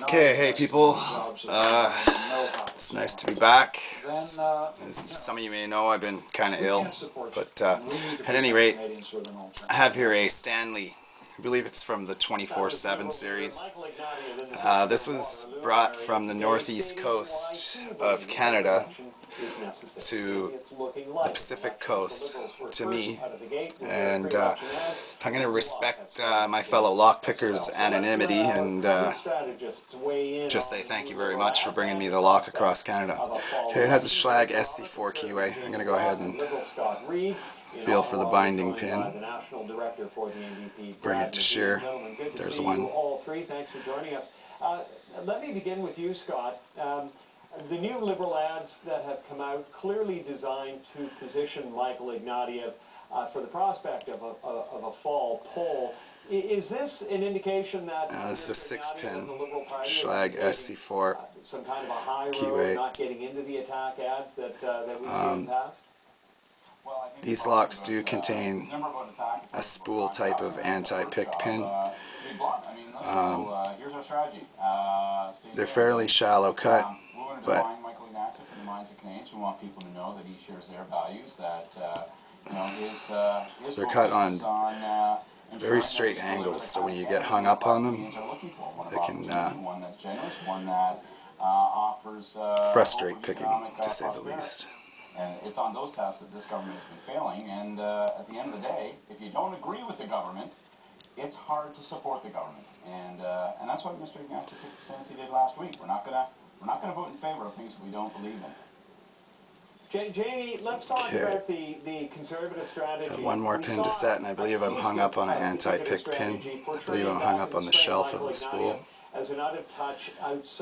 Okay, hey people, it's nice to be back. As some of you may know, I've been kind of ill, but at any rate, I have here a Stanley. I believe it's from the 24/7 series. This was brought from the northeast coast of Canada to the Pacific coast to me, and I'm going to respect my fellow lockpicker's anonymity and just say thank you very much for bringing me the lock across Canada. Okay, it has a Schlag SC4 keyway. I'm going to go ahead and feel for the binding pin, bring it to shear. There's one. Thanks for joining us. Let me begin with you, Scott. The new Liberal ads that have come out clearly designed to position Michael Ignatieff for the prospect of a fall poll. Is this an indication that this is a 6-pin Schlag SC4 some kind of a high road, keyway. not getting into the attack ads that we've seen in the past? These locks do contain a spool type of anti-pick pin. They're fairly shallow cut, but we want people to know that he shares their values, that they're cut on very straight angles, so when you get hung up on them, they can frustrate picking, to say the least. And it's on those tests that this government has been failing, and at the end of the day, if you don't agree with the government, it's hard to support the government, and that's what Mr. Ignatieff did last week. We're not gonna vote in favor of things that we don't believe in. Jamie, let's talk about the conservative strategy. I have one more pin to set, and I believe I'm hung up on an anti-pick pin. I believe I'm hung up on the shelf of the spool. So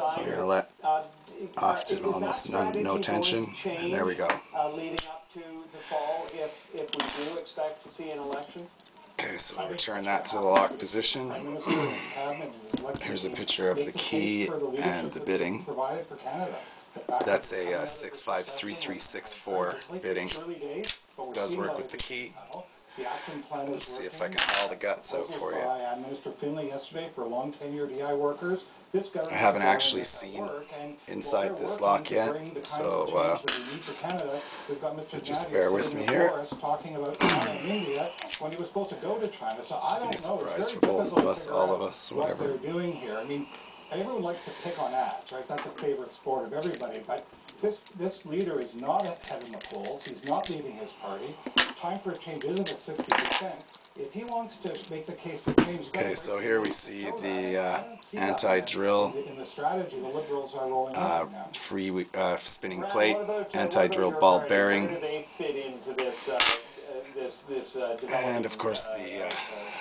I'm going to let off to almost no tension, and there we go. Leading up to the fall, if we do expect to see an election? Okay, so we'll return that to the lock position. Here's a picture of the key and the bidding. That's a 653364 bidding. Does work with the key. Let's see if I can haul the guts out for you. I haven't actually seen inside this lock yet, so just bear with me here. Be a surprise for both of us, all of us, whatever. Everyone likes to pick on ads, right? That's a favorite sport of everybody. But this leader is not ahead in the polls. He's not leading his party. Time for a change isn't at 60%. If he wants to make the case for change, okay, so here we see the anti-drill free spinning plate, anti-drill ball bearing, and of course the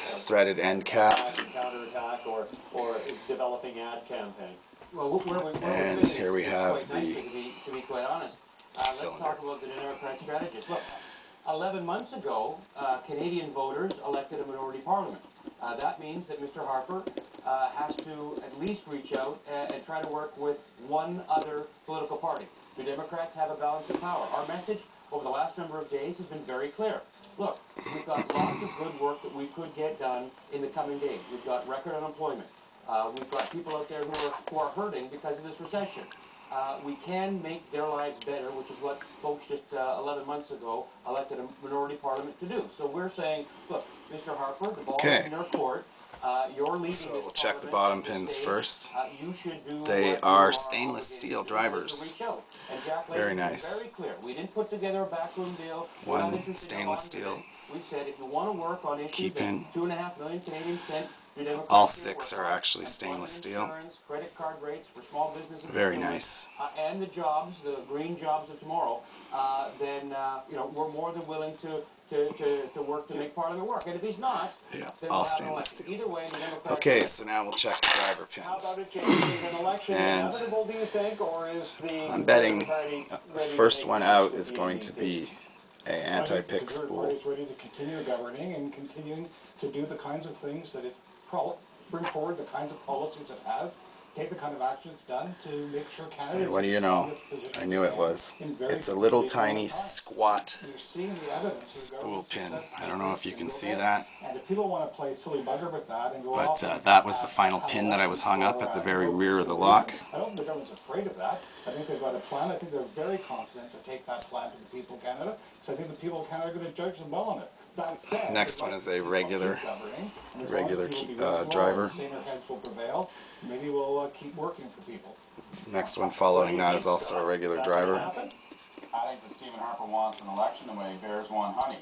threaded end cap. Or developing ad campaign. And here we have the to be quite honest, let's talk about the Democrat strategies. Look, 11 months ago, Canadian voters elected a minority parliament. That means that Mr. Harper has to at least reach out and try to work with one other political party. The Democrats have a balance of power. Our message over the last number of days has been very clear. Look, we've got lots of good work that we could get done in the coming days. We've got record unemployment. We've got people out there who are hurting because of this recession. We can make their lives better, which is what folks just 11 months ago elected a minority parliament to do. So we're saying, look, Mr. Harper, the ball is in your court. You're leading so this we'll check the bottom pins first. You should do they are stainless steel drivers. Very nice. Very clear. We didn't put together a backroom deal. One stainless steel We said if you want to work on issues key pin. 2.5 million Canadian cent. All 6 are actually stainless steel. Credit card rates for small businesses. Very nice. And the jobs, the green jobs of tomorrow. Then we're more than willing to work to make Parliament work. And if he's not, yeah, then all we'll stainless steel. Either way, the Democrats. Okay, so now we'll check the driver pins. How about it, James? Is an election inevitable, do you think, or is the I'm betting the first one out is going to be an anti-pick spool. The ready to continue governing and continuing to do the kinds of things that it bring forward the kinds of policies it has take the kind of action it's done to make sure Canada And is what do in you the know? strongest position I knew it can was. in very It's a little short tiny time. squat You're seeing the evidence of spool government pin. success I don't know if you can single see bit. that. And if people want to play silly bugger with that and go But off and, that was the final have pin that I was hung up at the elections very for, rear of the no lock. reason, I don't think the government's afraid of that. I think they've got a plan. I think they're very confident to take that plan to the people of Canada. So I think the people of Canada are going to judge them well on it. That said, Next one is a regular driver. Saner heads will prevail. Maybe we'll keep working for people. Next one following that is also a regular driver. I think that Stephen Harper wants an election the way bears want honey.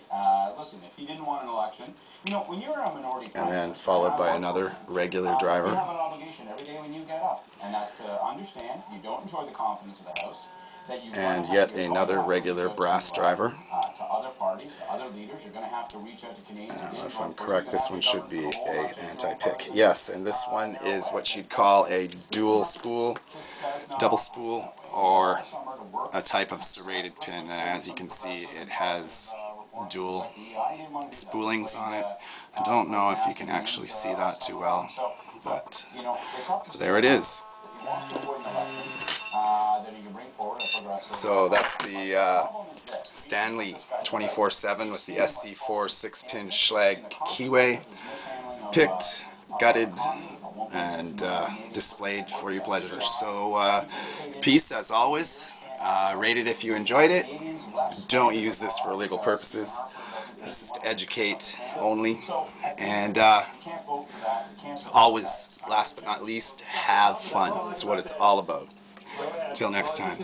Listen, if he didn't want an election, you know, when you're a minority And then followed by another regular you driver. have an obligation every day when you get up, and that's to understand you don't enjoy the confidence of the House, that you And yet another regular brass driver. to other parties, to other leaders. You're going to have to reach out to Canadians. If I'm correct, this one should be a anti-pick. Yes, and this one is what you'd call a dual spool, double spool, or a type of serrated pin. And as you can see, it has dual spoolings on it. I don't know if you can actually see that too well, but there it is. So that's the Stanley 24/7 with the SC4 6-pin Schlag keyway, picked, gutted, and displayed for your pleasure. So peace as always. Rate it if you enjoyed it. Don't use this for illegal purposes. This is to educate only. And always, last but not least, have fun. That's what it's all about. Till next time.